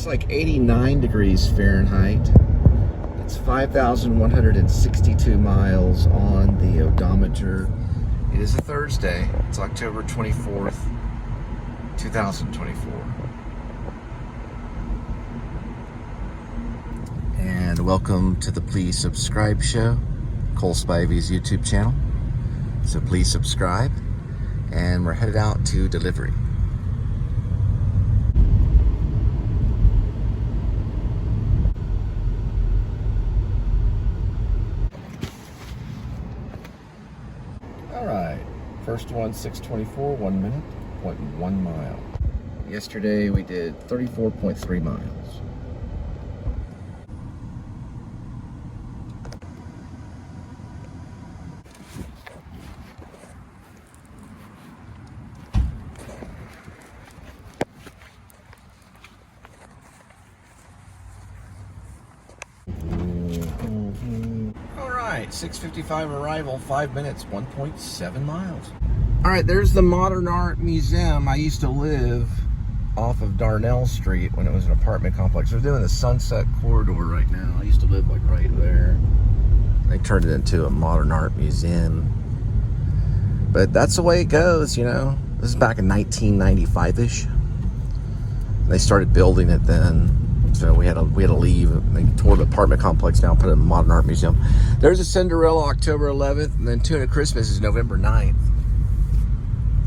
looks like 89 degrees Fahrenheit. It's 5,162 miles on the odometer. It is a Thursday. It's October 24th, 2024. And welcome to the Please Subscribe show, Cole Spivey's YouTube channel. So please subscribe, and we're headed out to delivery. All right, first one, 6:24, 1 minute, 0.1 mile. Yesterday we did 34.3 miles. All right, 6:55 arrival, 5 minutes, 1.7 miles. All right, there's the Modern Art Museum. I used to live off of Darnell Street when it was an apartment complex. They're doing the Sunset Corridor right now. I used to live like right there. They turned it into a Modern Art Museum. But that's the way it goes, you know. This is back in 1995-ish. They started building it then. So we had to leave. They tore the apartment complex down, put it in a Modern Art Museum. There's a Cinderella October 11th, and then Tuna Christmas is November 9th.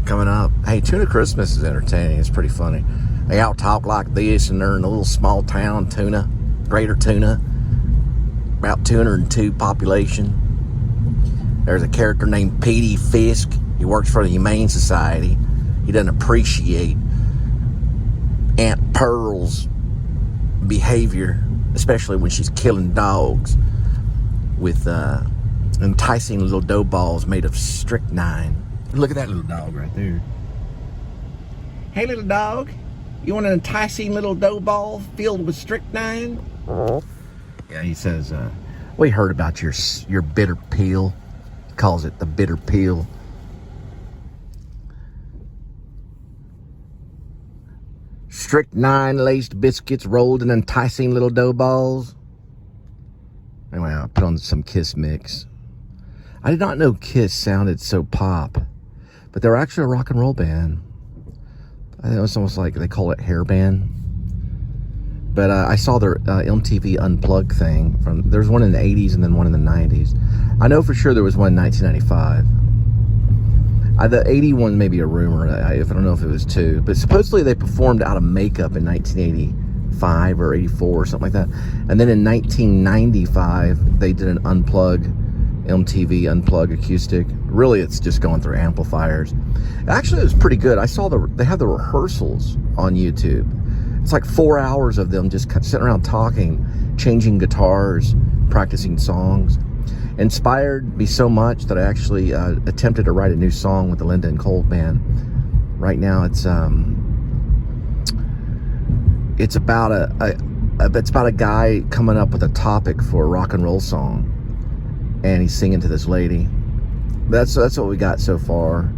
Coming up. Hey, Tuna Christmas is entertaining. It's pretty funny. They out talk like this, and they're in a little small town, Tuna, Greater Tuna, about 202 population. There's a character named Petey Fisk. He works for the Humane Society. He doesn't appreciate Aunt Pearl's behavior, especially when she's killing dogs with enticing little dough balls made of strychnine. Look at that little dog right there. Hey, little dog, you want an enticing little dough ball filled with strychnine? Yeah, he says, we heard about your bitter pill. He calls it the bitter pill. Strychnine-laced biscuits rolled in enticing little dough balls. Anyway, I put on some Kiss mix. I did not know Kiss sounded so pop, but they're actually a rock and roll band. I think it was almost like they call it hair band. But I saw their MTV Unplugged thing. There's one in the 80s and then one in the 90s. I know for sure there was one in 1995. The 81 may be a rumor. I don't know if it was two. But supposedly they performed out of makeup in 1985 or 84 or something like that. And then in 1995, they did an MTV Unplugged acoustic. Really, it's just going through amplifiers. Actually, it was pretty good. I saw they have the rehearsals on YouTube. It's like 4 hours of them just sitting around talking, changing guitars, practicing songs. Inspired me so much that I actually attempted to write a new song with the Linda and Cole band. Right now, it's about a guy coming up with a topic for a rock and roll song, and he's singing to this lady. That's what we got so far.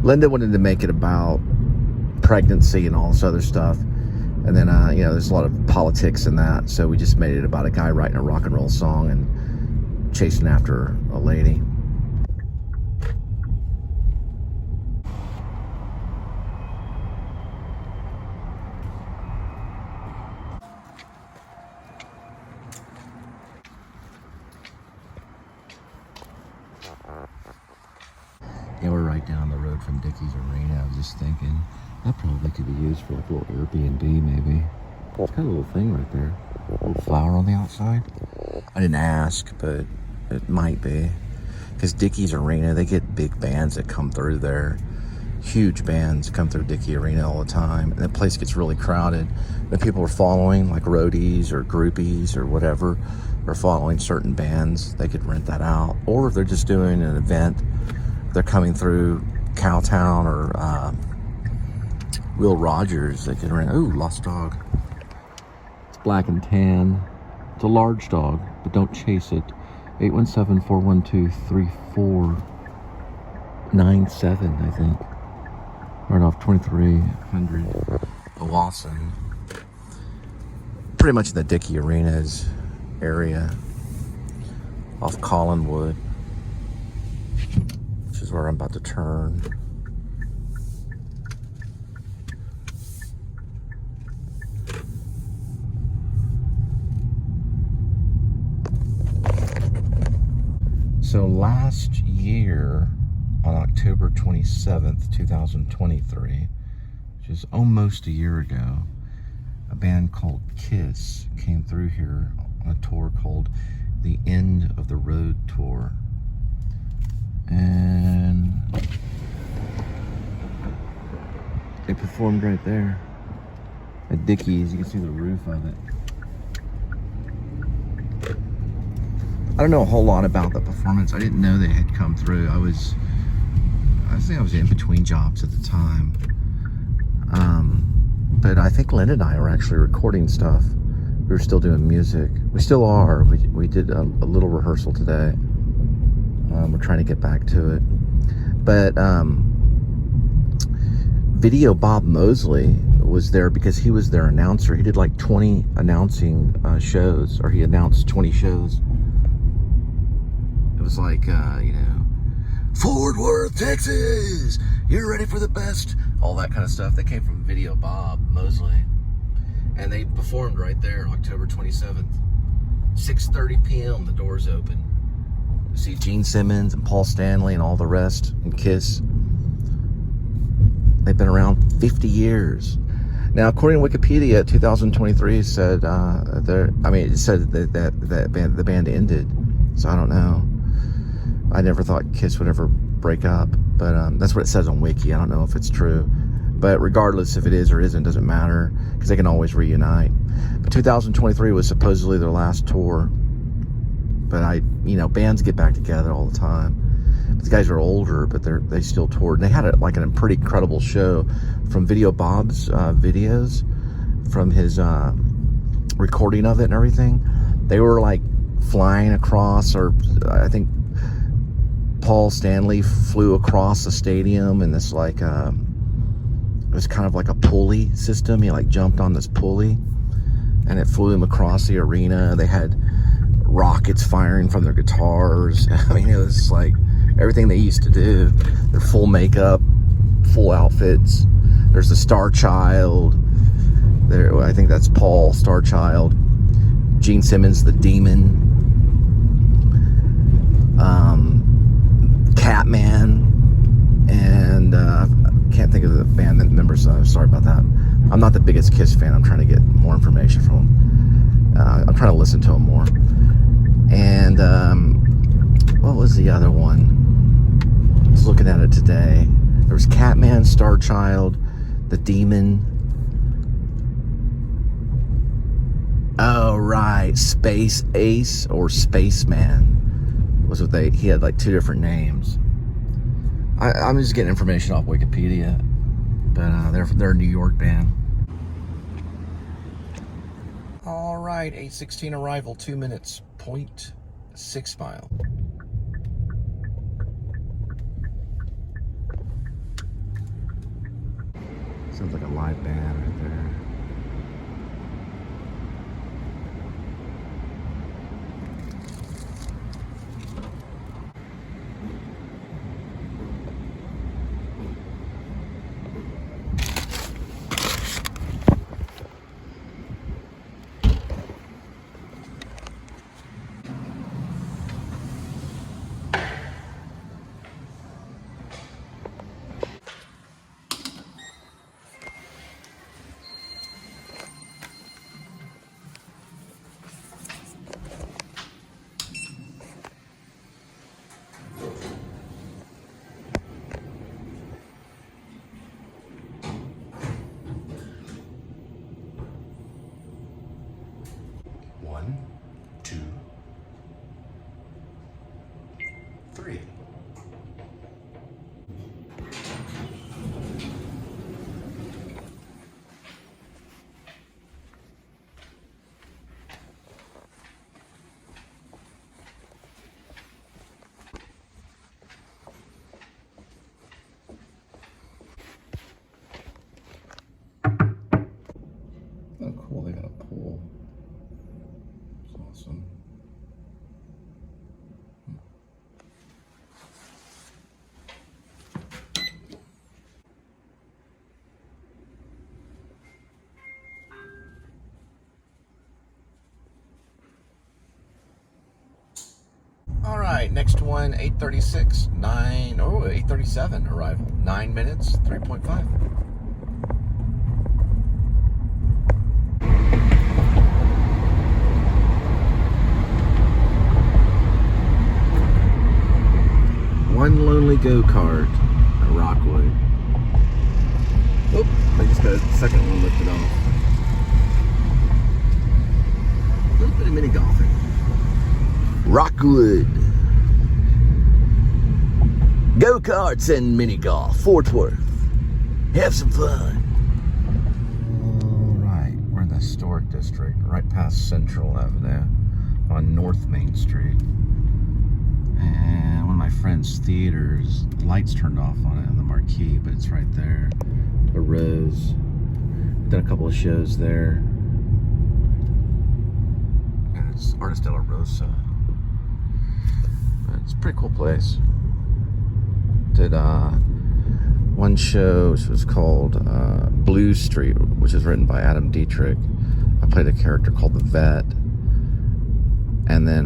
Linda wanted to make it about pregnancy and all this other stuff, and then there's a lot of politics in that, so we just made it about a guy writing a rock and roll song and chasing after a lady. Yeah, we're right down the road from Dickies Arena. I was just thinking that probably could be used for like a little Airbnb, maybe. It's got a little thing right there. A little flower on the outside. I didn't ask, but it might be. Because Dickies Arena, they get big bands that come through there. Huge bands come through Dickie Arena all the time. And the place gets really crowded. And people are following, like roadies or groupies or whatever, are following certain bands. They could rent that out. Or if they're just doing an event, they're coming through Cowtown or Will Rogers, they could rent. Ooh, lost dog. It's black and tan. It's a large dog, but don't chase it. 817-412-3497, I think. Right off 2300. Owassen. pretty much in the Dickie Arenas area off Collinwood, which is where I'm about to turn. So last year, on October 27th, 2023, which is almost a year ago, a band called Kiss came through here on a tour called the End of the Road Tour. And they performed right there at Dickies. You can see the roof of it. I don't know a whole lot about the performance. I didn't know they had come through. I think I was in between jobs at the time. But I think Linda and I were actually recording stuff. We were still doing music. We still are. We did a little rehearsal today. We're trying to get back to it. But Video Bob Mosley was there because he was their announcer. He did like 20 announcing shows, or he announced 20 shows. It was like, Fort Worth, Texas, you're ready for the best, all that kind of stuff. They came from Video Bob Mosley, and they performed right there October 27th, 6:30 p.m. the doors open. You see Gene Simmons and Paul Stanley and all the rest, and Kiss. They've been around 50 years. Now, according to Wikipedia, 2023 said it said that the band ended. So I don't know. I never thought Kiss would ever break up, but that's what it says on Wiki. I don't know if it's true, but regardless if it is or isn't, doesn't matter, because they can always reunite. But 2023 was supposedly their last tour. But bands get back together all the time. These guys are older, but they still toured. And they had a pretty incredible show from Video Bob's videos, from his recording of it and everything. They were like flying across, or I think Paul Stanley flew across the stadium in this it was kind of like a pulley system. He like jumped on this pulley and it flew him across the arena. They had rockets firing from their guitars. I mean, it was like everything they used to do. Their full makeup, full outfits. There's the Star Child. There, I think that's Paul Star Child. Gene Simmons, the Demon. Catman, and can't think of the band members. Sorry about that. I'm not the biggest Kiss fan. I'm trying to get more information from them. I'm trying to listen to them more. And what was the other one? I was looking at it today. There was Catman, Star Child, the Demon. Oh right, Space Ace or Spaceman was what he had like 2 different names. I'm just getting information off Wikipedia, but they're a New York band. All right, 8:16 arrival, 2 minutes, 0.6 mile. Sounds like a live band right there. right, next one, 8:36, 8:37 arrival. 9 minutes, 3.5. One lonely go-kart at Rockwood. Oop, I just got the second one lifted off. A little bit of mini golfing. Rockwood. Go-karts and mini golf, Fort Worth. Have some fun. All right, we're in the historic district, right past Central Avenue on North Main Street. And one of my friend's theaters, the lights turned off on it on the marquee, but it's right there. The Rose. Done a couple of shows there. And it's Artist de la Rosa. It's a pretty cool place. Did one show which was called Blue Street, which is written by A.D.W.C. I played a character called the Vet. And then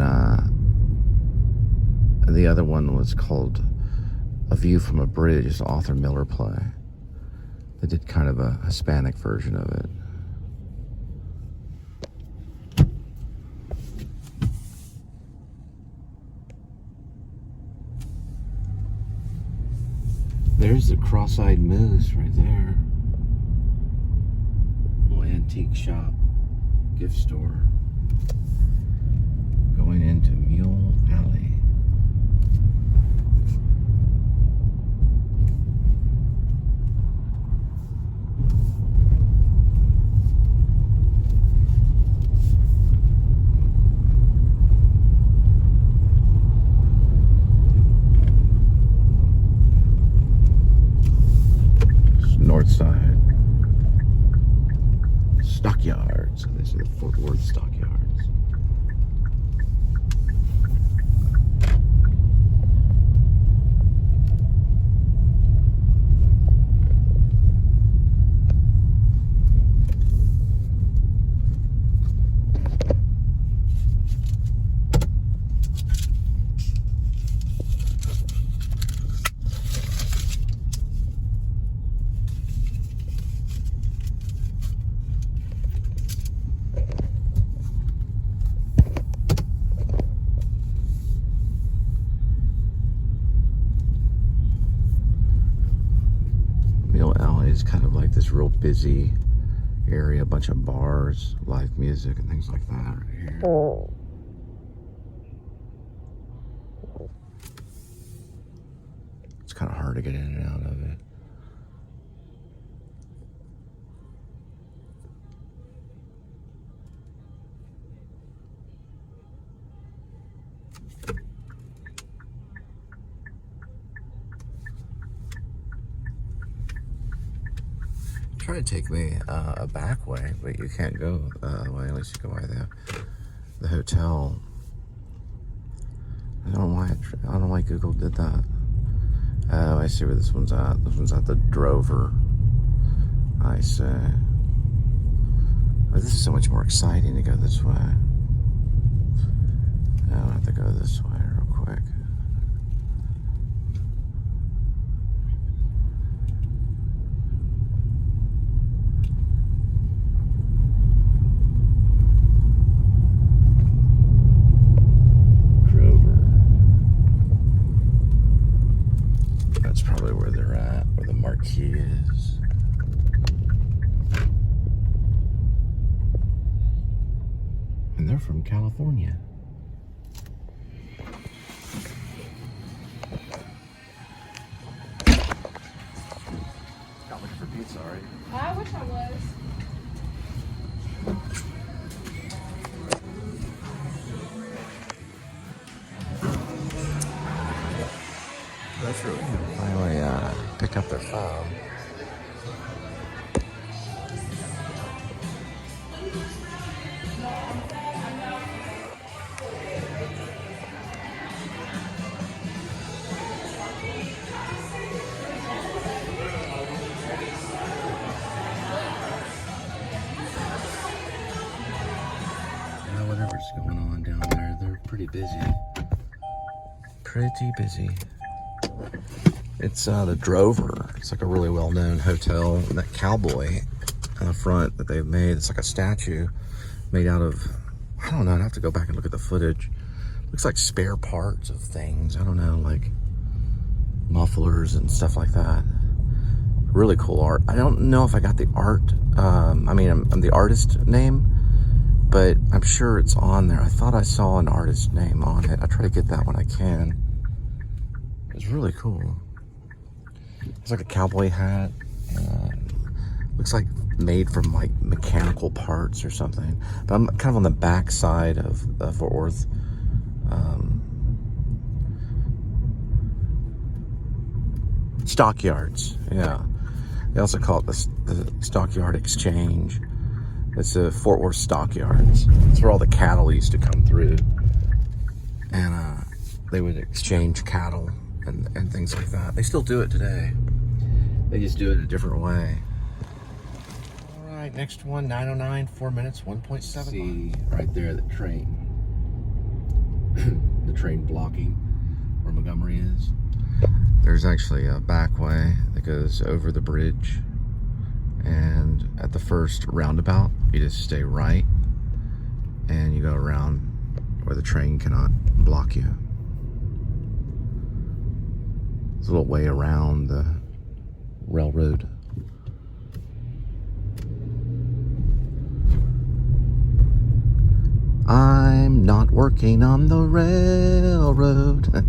the other one was called A View from a Bridge. It's an Arthur Miller play. They did kind of a Hispanic version of it. There's the Cross-Eyed Moose right there. Little antique shop, gift store. Going into Mule Alley. North side. Stockyards. This is the Fort Worth Stockyards. It's kind of like this real busy area, a bunch of bars, live music, and things like that right here. It's kind of hard to get in and out of it. Try to take me a back way, but you can't go the way. At least you go by the hotel. I don't know why Google did that. Oh, I see where this one's at. This one's at the Drover. I see. Oh, this is so much more exciting to go this way. I'll have to go this way real quick. That's probably where they're at, where the marquee is. And they're from California. Not looking for pizza, are you? I wish I was. That's really good. Finally pick up their phone. Whatever's going on down there, they're pretty busy. pretty busy. It's the Drover. It's like a really well-known hotel. And that cowboy on the front that they've made, it's like a statue made out of, I don't know, I'd have to go back and look at the footage. Looks like spare parts of things. I don't know, like mufflers and stuff like that. Really cool art. I don't know if I got the art, I'm the artist name, but I'm sure it's on there. I thought I saw an artist name on it. I try to get that when I can. It's really cool. It's like a cowboy hat. Looks like made from like mechanical parts or something. But I'm kind of on the back side of Fort Worth. Stockyards, yeah. They also call it the Stockyard Exchange. It's the Fort Worth Stockyards. It's where all the cattle used to come through. And they would exchange cattle and things like that. They still do it today. They just do it a different way. All right, next one, 9:09, 4 minutes, 1.7. See right there the train. The train blocking where Montgomery is. There's actually a back way that goes over the bridge, and at the first roundabout you just stay right and you go around where the train cannot block you. There's a little way around the railroad. I'm not working on the railroad.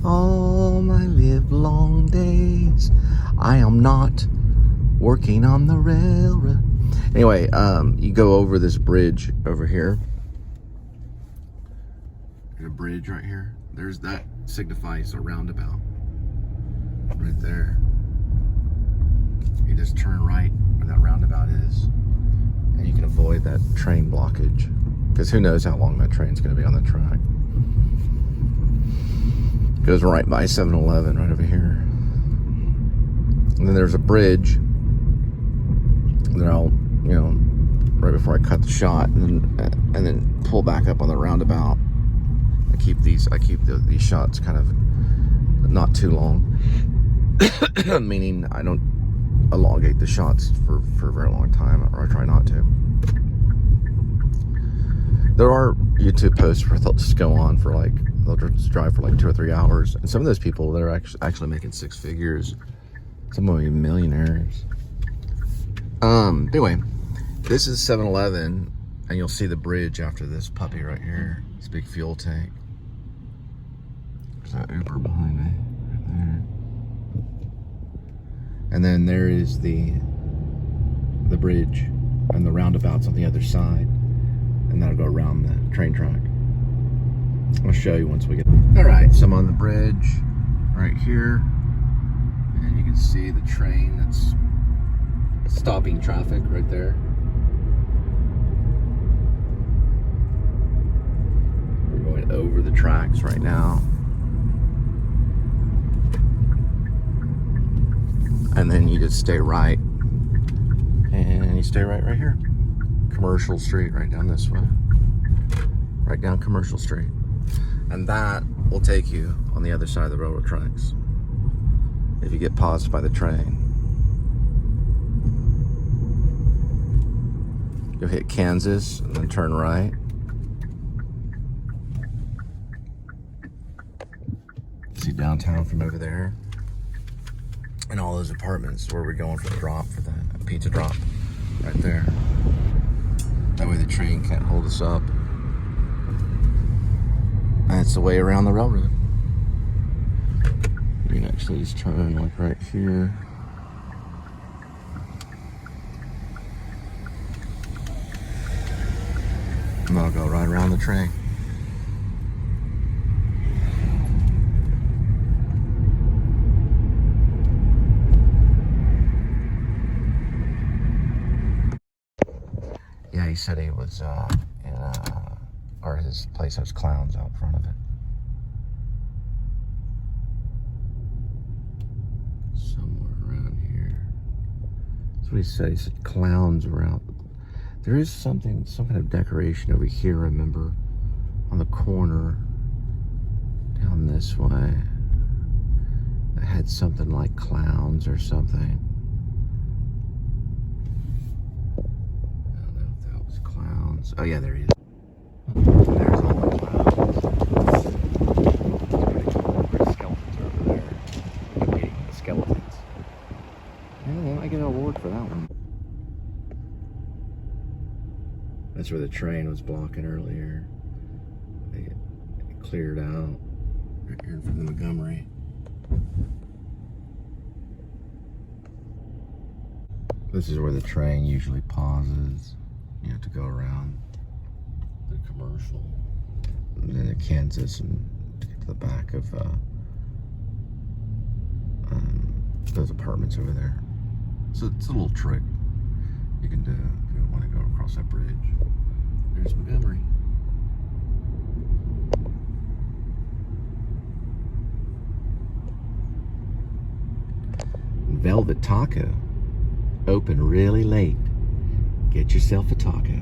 All my live long days, I am not working on the railroad. Anyway, you go over this bridge over here. There's a bridge right here. There's that signifies a roundabout. Right there. You just turn right where that roundabout is, and you can avoid that train blockage. Because who knows how long that train's going to be on the track. Goes right by 7-Eleven right over here. And then there's a bridge that I'll, right before I cut the shot, and then pull back up on the roundabout. I keep these these shots kind of not too long. Meaning I don't elongate the shots for a very long time, or I try not to. There are YouTube posts where they'll just go on for like, they'll just drive for like 2 or 3 hours. And some of those people, they're actually making 6 figures. Some of them even millionaires. Anyway, this is 7-Eleven, and you'll see the bridge after this puppy right here. This big fuel tank. There's that Uber behind me, right there. And then there is the bridge and the roundabouts on the other side. And that'll go around the train track. I'll show you once we get there. All right, so I'm on the bridge right here, and you can see the train that's stopping traffic right there. We're going over the tracks right now. And then you just stay right, and you stay right here. Commercial Street, right down this way. Right down Commercial Street. And that will take you on the other side of the railroad tracks if you get paused by the train. You'll hit Kansas and then turn right. See downtown from over there. And all those apartments where we're going for the drop, for the pizza drop. Right there. That way the train can't hold us up. That's the way around the railroad. You can actually just turn like right here. And I'll go right around the train. Yeah, he said he was or his place has clowns out front of it. Somewhere around here. That's what he said. He said clowns around. There is some kind of decoration over here, I remember, on the corner down down this way. It had something like clowns or something. I don't know if that was clowns. Oh yeah, there he is. There's all the clowns. Pretty cool. There's skeletons over there. Competing with the skeletons. Yeah, they might get an award for that one. That's where the train was blocking earlier. It cleared out right here from the Montgomery. This is where the train usually pauses. You have to go around the commercial. And then to Kansas and to get to the back of those apartments over there. So it's a little trick you can do if you want to go across that bridge. There's Montgomery. Velvet Taco. Open really late. Get yourself a taco.